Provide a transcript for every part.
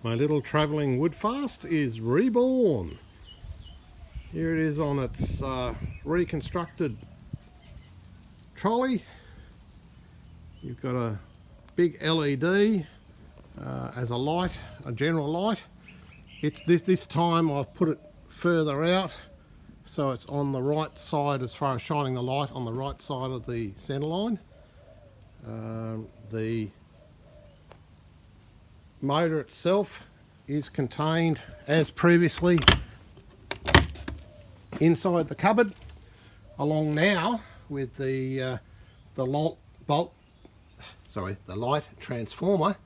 My little travelling Woodfast is reborn. Here it is on its reconstructed trolley. You've got a big LED as a light, a general light. It's this time I've put it further out so it's on the right side as far as shining the light on the right side of the centre line. The motor itself is contained as previously inside the cupboard, along now with the light transformer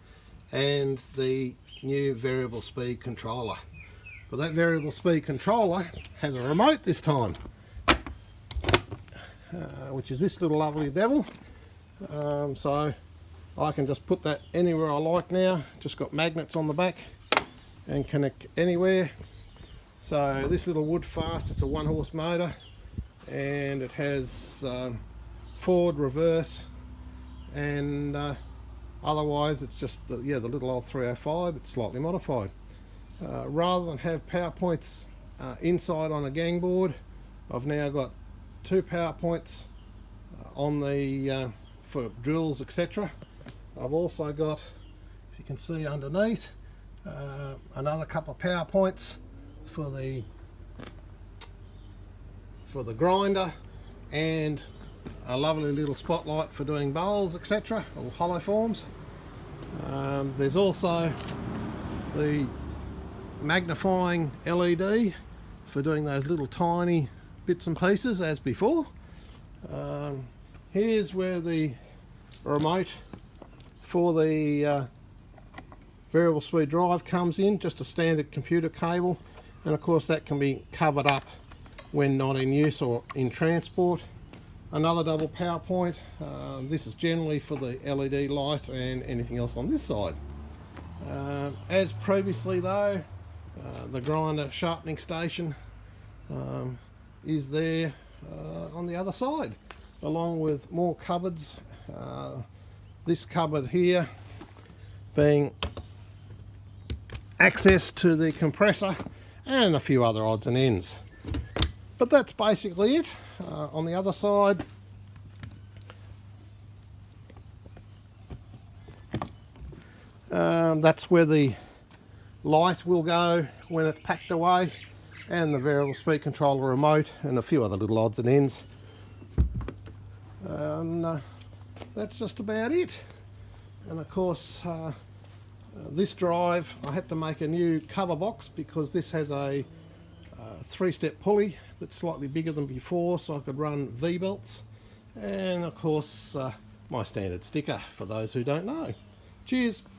and the new variable speed controller. But that variable speed controller has a remote this time, which is this little lovely devil. So I can just put that anywhere I like now. Just got magnets on the back and connect anywhere. So this little Woodfast, it's a 1-horse motor and it has forward, reverse, and otherwise it's just the little old 305, but slightly modified. Rather than have power points inside on a gang board, I've now got 2 power points on the for drills, etc. I've also got, if you can see underneath, another couple of power points for the grinder, and a lovely little spotlight for doing bowls, etc., or hollow forms. There's also the magnifying LED for doing those little tiny bits and pieces as before. Here's where the remote for the variable speed drive comes in, just a standard computer cable, and of course that can be covered up when not in use or in transport. Another double power point. This is generally for the LED light and anything else on this side. As previously though, the grinder sharpening station is there on the other side, along with more cupboards. This cupboard here being access to the compressor and a few other odds and ends. But that's basically it. On the other side, that's where the light will go when it's packed away, and the variable speed controller remote and a few other little odds and ends. That's just about it. And of course this drive, I had to make a new cover box because this has a 3-step pulley that's slightly bigger than before, so I could run V-belts, and of course my standard sticker for those who don't know. Cheers.